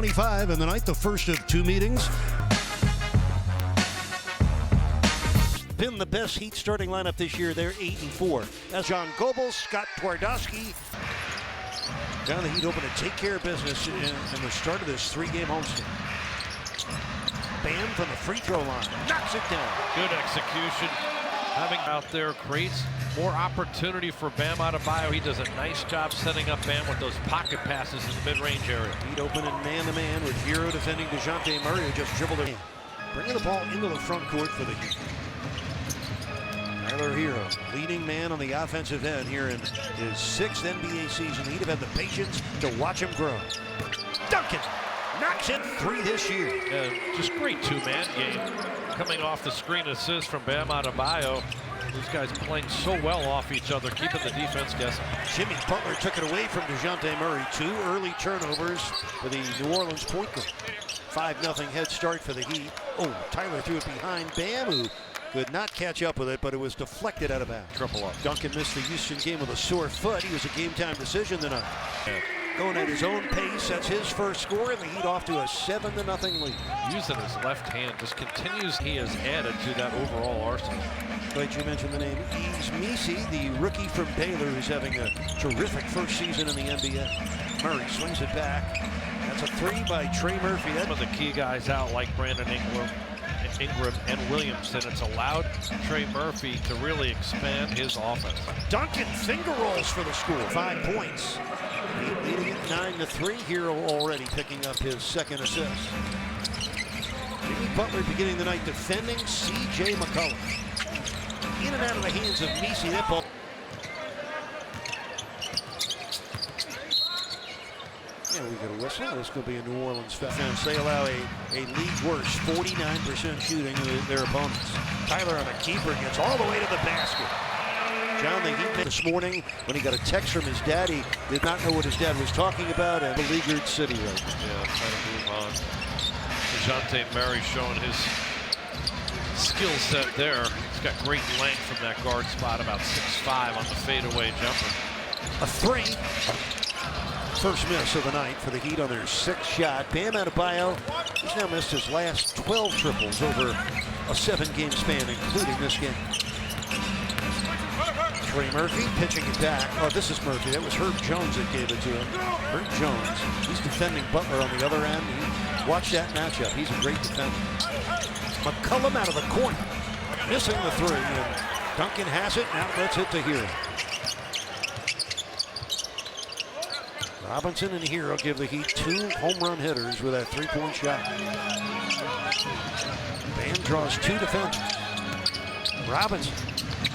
25 in the night, the first of two meetings. Been the best Heat starting lineup this year. They're 8-4. That's John Goebel, Scott Twardowski. Down the Heat hoping to take care of business in the start of this three-game homestand. Bam from the free throw line, knocks it down. Good execution. Having out there creates more opportunity for Bam Adebayo. He does a nice job setting up Bam with those pocket passes in the mid-range area. Heat open and man-to-man with Hero defending DeJounte Murray, who just dribbled it. Bringing the ball into the front court for the Heat. Tyler Hero, leading man on the offensive end here in his sixth NBA season. The Heat have had the patience to watch him grow. Duncan knocks in three this year. Just great two-man game. Coming off the screen assist from Bam Adebayo. These guys playing so well off each other, keeping the defense guessing. Jimmy Butler took it away from DeJounte Murray. Two early turnovers for the New Orleans point guard. 5-0 head start for the Heat. Oh, Tyler threw it behind Bam, who could not catch up with it, but it was deflected out of bounds. Triple up. Duncan missed the Houston game with a sore foot. He was a game-time decision tonight. Going at his own pace, that's his first score, and the Heat off to a 7-0 lead. Using his left hand, just continues. He has added to that overall arsenal. Glad you mentioned the name Yves Missi, the rookie from Baylor, who's having a terrific first season in the NBA. Murray swings it back. That's a three by Trey Murphy. Some of the key guys out, like Brandon Ingram and Williamson. It's allowed Trey Murphy to really expand his offense. Duncan finger rolls for the score. 5 points. Leading it 9-3. Hero already picking up his second assist. Jimmy Butler beginning the night defending C.J. McCollum. In and out of the hands of Missi. That ball. Yeah, we got a whistle. This could be a New Orleans foul. They allow a league worst 49% shooting to their opponents. Tyler on a keeper gets all the way to the basket. John, the Heat this morning when he got a text from his dad, he did not know what his dad was talking about, and beleaguered city right now. Yeah, trying to move on. DeJounte Murray showing his skill set there. He's got great length from that guard spot, about 6'5" on the fadeaway jumper. A three. First miss of the night for the Heat on their sixth shot. Bam Adebayo, he's now missed his last 12 triples over a 7-game span, including this game. Trey Murphy pitching it back. Oh, this is Murphy. That was Herb Jones that gave it to him. Herb Jones, he's defending Butler on the other end. Watch that matchup. He's a great defender. McCollum out of the corner, missing the three, and Duncan has it. Now let's hit to Hero. Robinson and Hero give the Heat 2 home run hitters with that 3-point shot. Bam draws 2 defenders. Robinson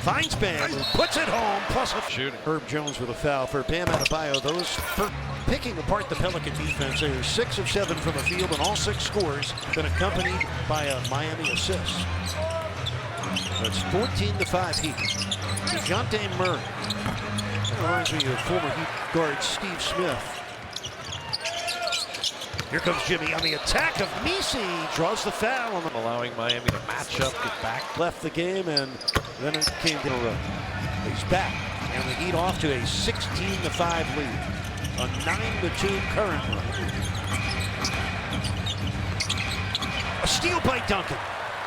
finds Bam, who puts it home, plus a shooting. Herb Jones with a foul for Bam Adebayo. Those for picking apart the Pelican defense. They are 6 of 7 from the field, and all 6 scores been accompanied by a Miami assist. That's 14-5 Heat. DeJounte Murray. That reminds me of former Heat guard Steve Smith. Here comes Jimmy on the attack of Missi. Draws the foul on them. Allowing Miami to match up, get back. Left the game, and then it came to a run. He's back, and the Heat off to a 16-5 lead. A 9-2 current run. A steal by Duncan.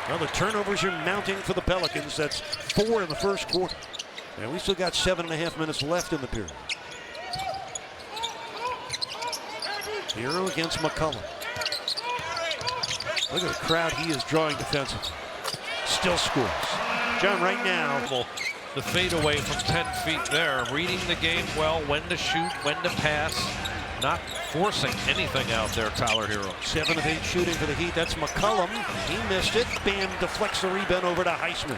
Well, the turnovers are mounting for the Pelicans. That's 4 in the first quarter. And we still got 7.5 minutes left in the period. Hero against McCollum. Look at the crowd he is drawing defensively. Still scores. John, right now. The fadeaway from 10 feet there. Reading the game well, when to shoot, when to pass. Not forcing anything out there, Tyler Hero. 7 of 8 shooting for the Heat. That's McCollum. He missed it. Bam deflects the rebound over to Highsmith.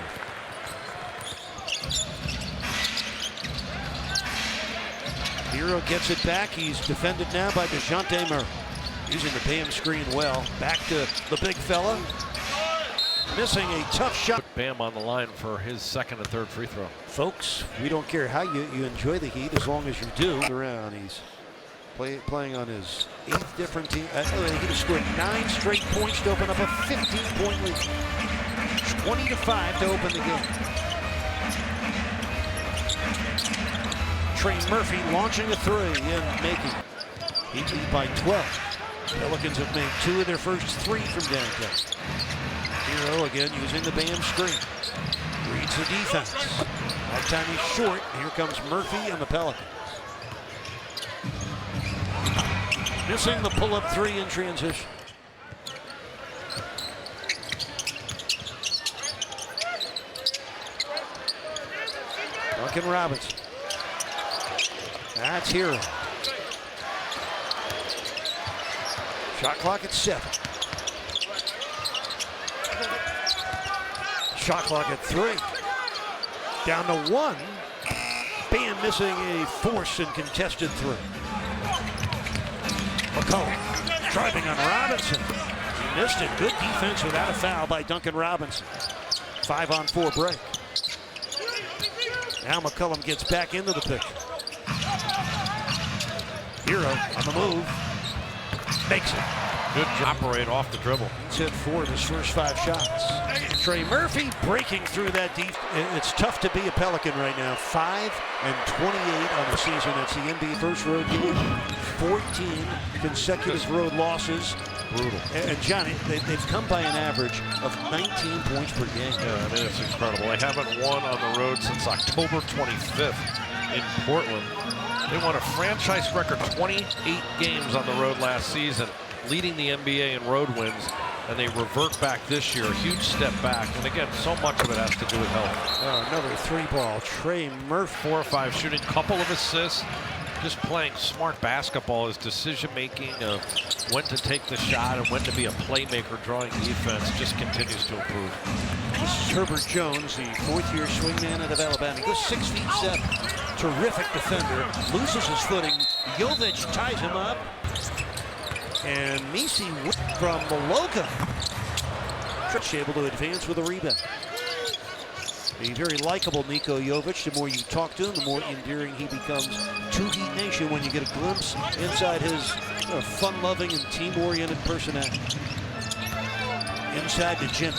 Hero gets it back. He's defended now by DeJounte Murray. Using the Bam screen well. Back to the big fella. Missing a tough shot. Bam on the line for his second and third free throw. Folks, we don't care how you enjoy the Heat as long as you do. Around, he's playing on his 8th different team. He has scored 9 straight points to open up a 15-point lead. 20-5 to open the game. Trey Murphy launching a three and making. He lead by 12. Pelicans have made 2 of their first 3 from downtown. Hero again using the band screen. Reads the defense. That time he's short. Here comes Murphy and the Pelicans. Missing the pull-up 3 in transition. Duncan Robinson. That's Hero. Shot clock at 7. Shot clock at 3. Down to 1. Bam missing a forced and contested 3. McCollum driving on Robinson. He missed it. Good defense without a foul by Duncan Robinson. 5-on-4 break. Now McCollum gets back into the picture. Hero on the move. Makes it. Good operate off the dribble. He's hit 4 of his first 5 shots. Trey Murphy breaking through that deep. It's tough to be a Pelican right now. 5-28 on the season. That's the NBA first road game. 14 consecutive road losses. Brutal. And Johnny, they've come by an average of 19 points per game. Yeah, it is incredible. They haven't won on the road since October 25th in Portland. They won a franchise record 28 games on the road last season, leading the NBA in road wins, and they revert back this year. A huge step back, and again, so much of it has to do with health. Another 3-ball. Trey Murphy. 4 or 5 shooting, couple of assists. Just playing smart basketball. His decision-making of when to take the shot and when to be a playmaker drawing defense just continues to improve. This is Herbert Jones, the 4th-year swingman out of Alabama. He goes 6'7". Terrific defender. Loses his footing. Jovic ties him up. And Misi from Maloka. Able to advance with a rebound. A very likable Niko Jovic. The more you talk to him, the more endearing he becomes to Heat Nation when you get a glimpse inside his fun-loving and team-oriented personality. Inside to Jimmy.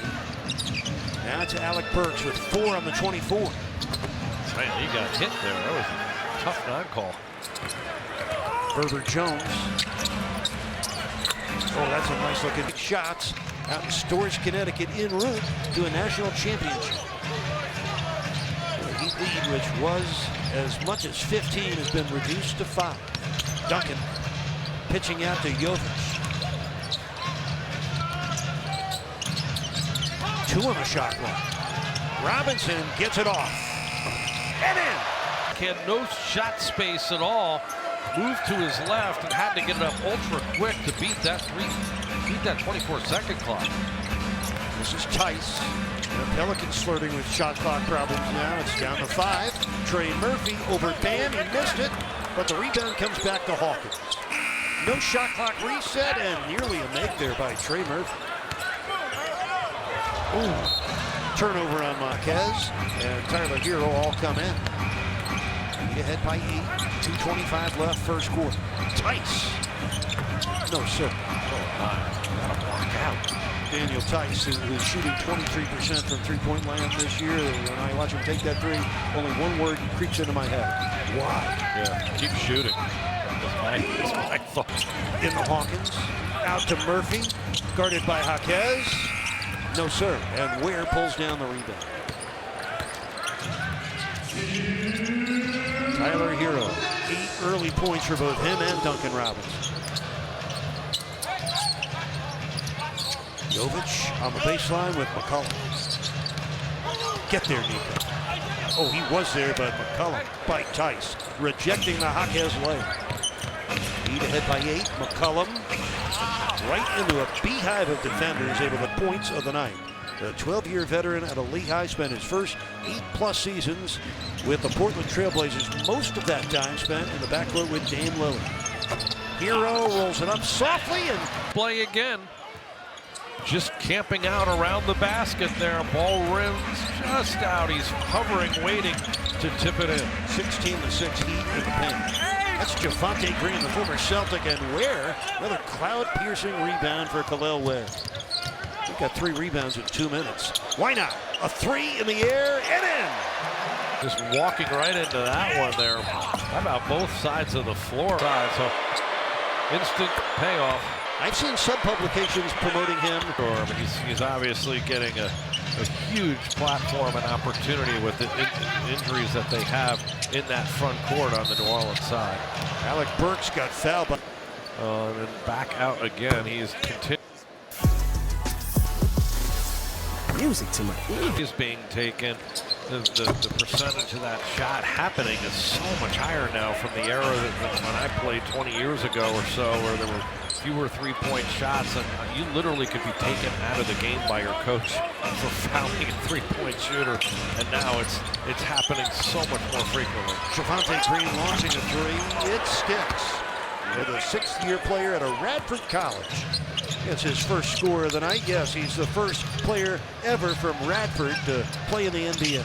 Now to Alec Burks with 4 on the 24. Man, he got hit there. That was a tough non-call. Herbert Jones. Oh, that's a nice looking shots out in Storrs, Connecticut, en route to a national championship. The Heat lead, which was as much as 15, has been reduced to 5. Duncan pitching out to Jovic. 2 on the shot clock. Robinson gets it off. And in. Had no shot space at all. Moved to his left and had to get it up ultra quick to beat that 24-second clock. This is Tice. The Pelicans flirting with shot clock problems now. It's down to 5. Trey Murphy over Bam. He missed it, but the rebound comes back to Hawkins. No shot clock reset and nearly a make there by Trey Murphy. Ooh. Turnover on Marquez and Tyler Hero all come in. Heat ahead by 8. 2:25 left, first quarter. Tice. No, sir. Oh, my. Gotta block out. Daniel Tice, who's shooting 23% from three-point land this year. When I watch him take that 3, only one word creeps into my head. Why? Yeah, keep shooting. That's my thought. In the Hawkins. Out to Murphy. Guarded by Jaquez. No, sir. And Ware pulls down the rebound. Tyler Hero. 8 early points for both him and Duncan Robinson. Jovic on the baseline with McCollum. Get there, Nico. Oh, he was there, but McCollum by Tice. Rejecting the Jaquez layup. Heat ahead by 8. McCollum right into a beehive of defenders, able to points of the night. The 12-year veteran out of Lehigh spent his first 8+ seasons with the Portland Trailblazers. Most of that time spent in the backcourt with Dame Lillard. Hero rolls it up softly and play again. Just camping out around the basket there. Ball rims just out. He's hovering, waiting to tip it in. 16-6 Heat in the paint. That's Javonte Green, the former Celtic, and Ware. Another cloud-piercing rebound for Khalil Ware. He got 3 rebounds in 2 minutes. Why not? A 3 in the air and in. Just walking right into that one there. How about both sides of the floor? So instant payoff. I've seen some publications promoting him. But he's obviously getting a huge platform and opportunity with the injuries that they have in that front court on the New Orleans side. Alec Burks got fouled. And then back out again. He's continuing. Music to my ears. He's being taken. The percentage of that shot happening is so much higher now from the era that when I played 20 years ago or so, where there were fewer three-point shots, and you literally could be taken out of the game by your coach for fouling a three-point shooter. And now it's happening so much more frequently. Javonte Green launching a three. It sticks. With a sixth-year player at a Radford College. It's his first score of the night. Yes, he's the first player ever from Radford to play in the NBA.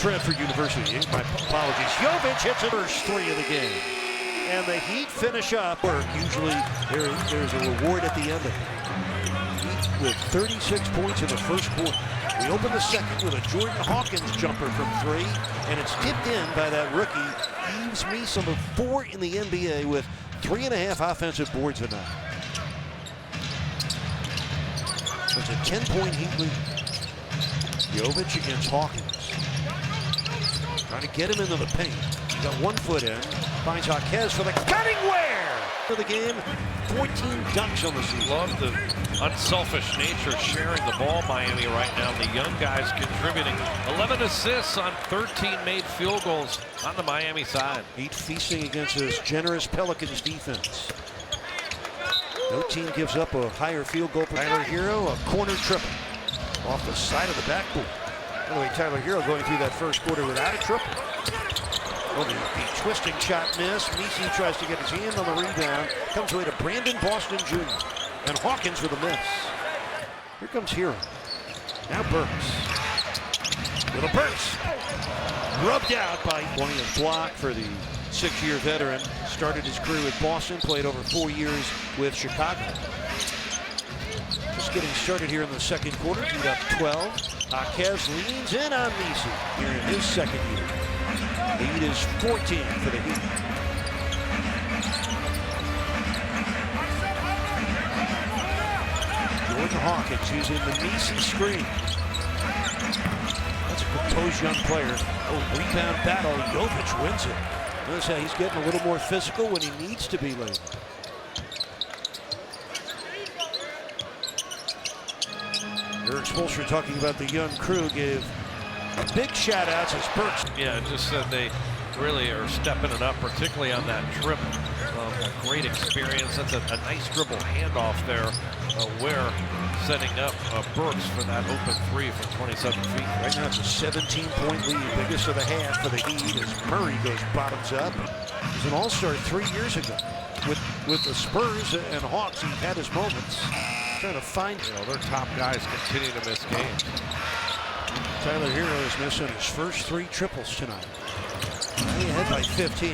Radford University, my apologies. Jovic hits the first three of the game. And the Heat finish up. Usually there's a reward at the end of it. Heat with 36 points in the first quarter. We open the second with a Jordan Hawkins jumper from three, and it's tipped in by that rookie, Yves Meeson, of 4 in the NBA with 3.5 offensive boards a night. It's a 10-point Heat lead. Jovic against Hawkins. Trying to get him into the paint. He got 1 foot in. Finds Jaquez for the cutting wear for the game. 14 dunks on the season. Love the unselfish nature sharing the ball, Miami, right now. The young guys contributing 11 assists on 13 made field goals on the Miami side. Heat feasting against this generous Pelicans defense. No team gives up a higher field goal. Tyler Hero, a corner triple off the side of the backboard. Anyway, Tyler Hero going through that first quarter without a triple. Well, the twisting shot miss. Meeson tries to get his hand on the rebound. Comes away to Brandon Boston Jr. And Hawkins with a miss. Here comes Hero. Now Burks. Little Burks. Rubbed out by 20th block for the 6-year veteran. Started his career with Boston. Played over 4 years with Chicago. Just getting started here in the second quarter. Heat up 12. Jaquez leans in on Meeson here in his second year. Lead is 14 for the Heat. Jordan Hawkins using the Meeson screen. That's a composed young player. Oh, rebound battle. Jovic wins it. Notice how he's getting a little more physical when he needs to be late. Eric Spoelstra talking about the young crew gave big shout outs as Burks. Yeah, just said they really are stepping it up, particularly on that dribble. A great experience. That's a nice dribble handoff there. Ware setting up Burks for that open three from 27 feet. Right now it's a 17-point lead, biggest of the half for the Heat as Murray goes bottoms up. He was an all-star 3 years ago. With the Spurs and Hawks, he had his moments. Trying to find, their top guys continue to miss games. Tyler Hero is missing his first 3 triples tonight. He ahead by 15.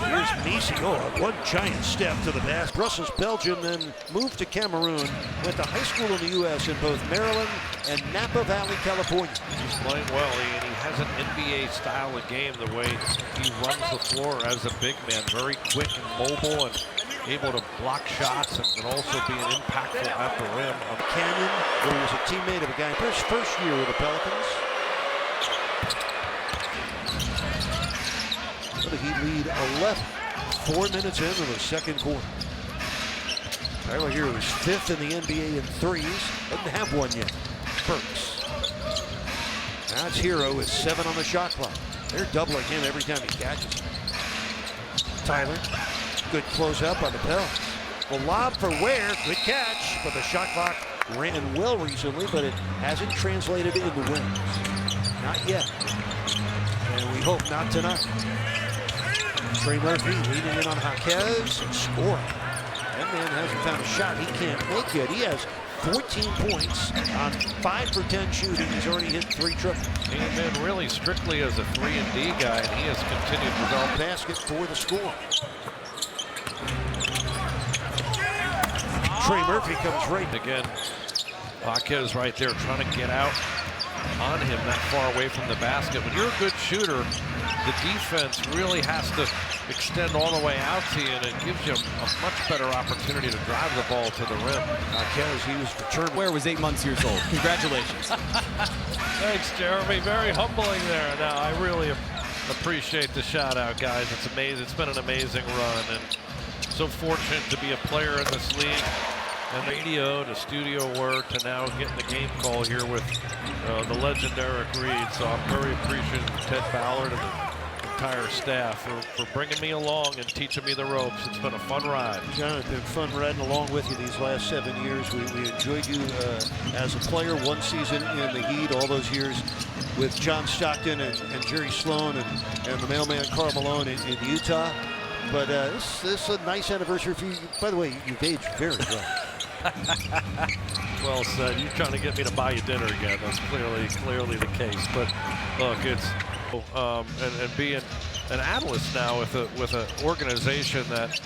Here's Meeson. Oh, one giant step to the basket. Brussels, Belgium, then moved to Cameroon. Went to high school in the U.S. in both Maryland and Napa Valley, California. He's playing well, and he has an NBA style of game, the way he runs the floor as a big man. Very quick and mobile and able to block shots and also be an impactful at the rim. Canyon, who was a teammate of a guy his first year with the Pelicans. The Heat lead 11, 4 minutes into the second quarter. Tyler Hero is 5th in the NBA in threes. Doesn't have one yet. Burks. Now it's Hero with 7 on the shot clock. They're doubling him every time he catches it. Tyler, good close up on the Pelicans. Well, lob for Ware, good catch, but the shot clock ran well recently, but it hasn't translated into wins. Not yet. And we hope not tonight. Trey Murphy leading in on Jaquez and scoring. That man hasn't found a shot he can't make yet. He has 14 points on 5 for 10 shooting. He's already hit 3 triples. He had been really strictly as a 3-and-D guy, and he has continued to develop. Basket for the score. Trey Murphy comes right again. Jaquez right there trying to get out on him that far away from the basket. When you're a good shooter, the defense really has to extend all the way out to you, and it gives you a much better opportunity to drive the ball to the rim. Marquez, he was determined. Where was 8 months years old. Congratulations. Thanks, Jeremy. Very humbling there. Now, I really appreciate the shout out, guys. It's amazing. It's been an amazing run, and so fortunate to be a player in this league. And radio to studio work to now getting the game call here with the legendary Reed. So I'm very appreciative of Ted Ballard and the entire staff for bringing me along and teaching me the ropes. It's been a fun ride. John, it's been fun riding along with you these last 7 years. We enjoyed you as a player, one season in the Heat, all those years with John Stockton and Jerry Sloan and the mailman Karl Malone in Utah. But this is a nice anniversary for you. By the way, you've aged very well. Well said. You're trying to get me to buy you dinner again. That's clearly the case. But look, it's and being an analyst now with an organization that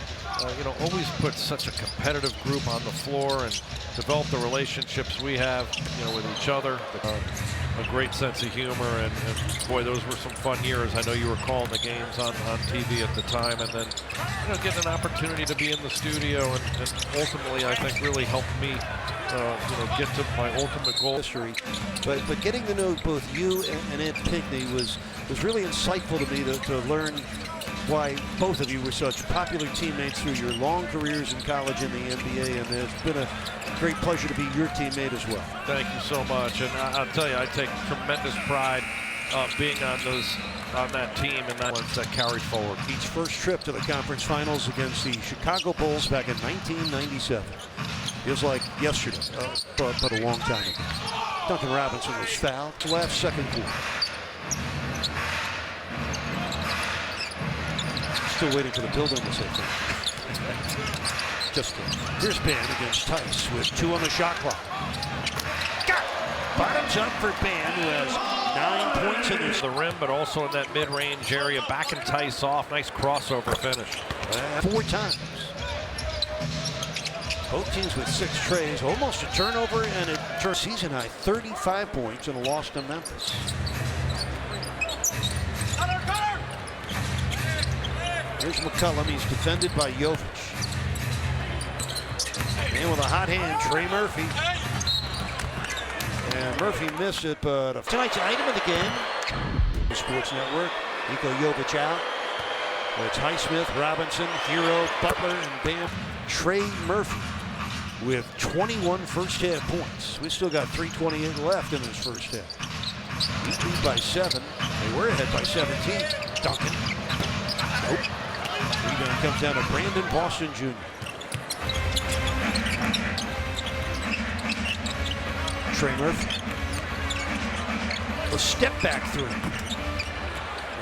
always puts such a competitive group on the floor and develop the relationships we have with each other. A great sense of humor, and boy, those were some fun years. I know you were calling the games on TV at the time, and then getting an opportunity to be in the studio and ultimately I think really helped me get to my ultimate goal. History, but getting to know both you and Ed Pinckney was really insightful to me to learn why both of you were such popular teammates through your long careers in college and the NBA, and it's been a great pleasure to be your teammate as well. Thank you so much, and I'll tell you, I take tremendous pride being on that team and that ones that carried forward. Each first trip to the conference finals against the Chicago Bulls back in 1997. Feels like yesterday, but a long time ago. Duncan Robinson was fouled to last second quarter. Still waiting for the building to say things. Just here's Ben against Tice with 2 on the shot clock. Got it. Bottoms up for Ben, who has 9 points in this. The rim, but also in that mid-range area, backing Tice off. Nice crossover finish. 4 times. Both teams with 6 trays, almost a turnover, and it turned season high 35 points in a loss to Memphis. Here's McCollum. He's defended by Jovic. And with a hot hand, Trey Murphy. And Murphy missed it, but tonight's item of the game. Sports Network. Niko Jovic out. It's Highsmith, Robinson, Hero, Butler, and Bam. Trey Murphy with 21 first half points. We still got 3:28 left in this first half. Heat lead by 7. They were ahead by 17. Duncan. Nope. Rebound comes down to Brandon Boston Jr. Trey Murphy. A step back three.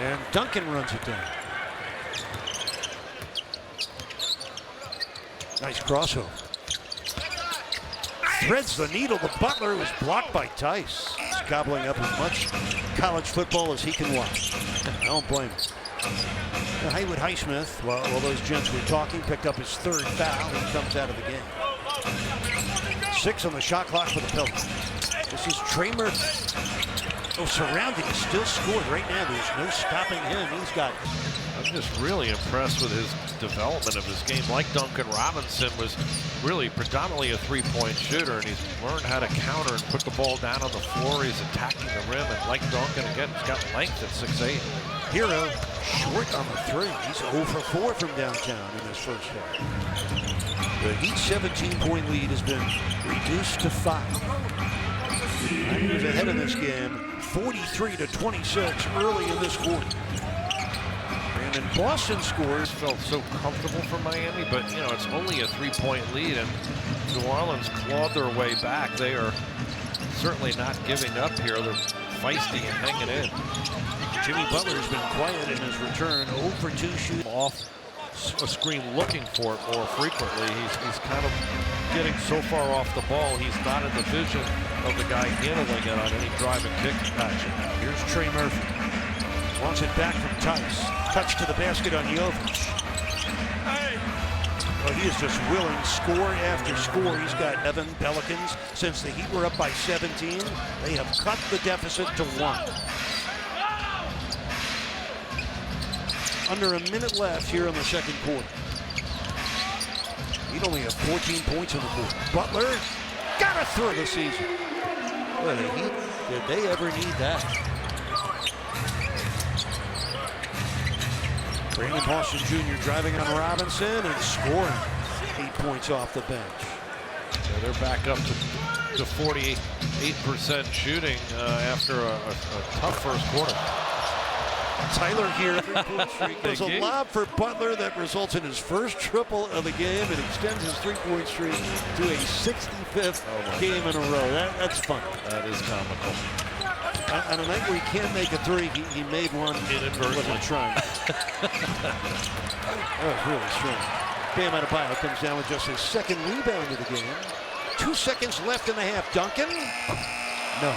And Duncan runs it down. Nice crossover. Threads the needle. The Butler was blocked by Tice. He's gobbling up as much college football as he can watch. I don't blame him. Haywood Highsmith, while those gents were talking, picked up his 3rd foul and comes out of the game. 6 on the shot clock for the Pelicans. This is Trey Murphy. Surrounding, still scored right now. There's no stopping him. I'm just really impressed with his development of his game. Like Duncan Robinson was really predominantly a 3-point shooter, and he's learned how to counter and put the ball down on the floor. He's attacking the rim, and like Duncan, again, he's got length at 6'8". Hero short on the 3. He's 0 for 4 from downtown in this first half. The Heat's 17-point lead has been reduced to 5. Niners ahead in this game, 43-26 early in this quarter. And then Boston scores. Felt so comfortable for Miami, but it's only a 3-point lead, and New Orleans clawed their way back. They are certainly not giving up here. They're feisty and hanging in. Jimmy Butler's been quiet in his return. 0 for 2 shooting. Off a screen looking for it more frequently. He's kind of getting so far off the ball, he's not in the vision of the guy handling it on any drive and kick action. Here's Trey Murphy. Wants it back from Tice. Touch to the basket on Jovic. Well, he is just willing score after score. He's got 11 Pelicans. Since the Heat were up by 17, they have cut the deficit to 1. Under a minute left here in the second quarter. He'd only have 14 points in the quarter. Butler got it through the season. Boy, did they ever need that? Brandon Boston Jr. driving on Robinson and scoring 8 points off the bench. Yeah, they're back up to 48% shooting after a tough first quarter. Tyler here, three-point streak. There's a lob for Butler that results in his first triple of the game and extends his three-point streak to a 65th game in a row. That's fun. That is comical. On a night where he can't make a three, he made one inadvertently trying. That was really strong. Bam Adebayo comes down with just his second rebound of the game. 2 seconds left in the half. Duncan? No.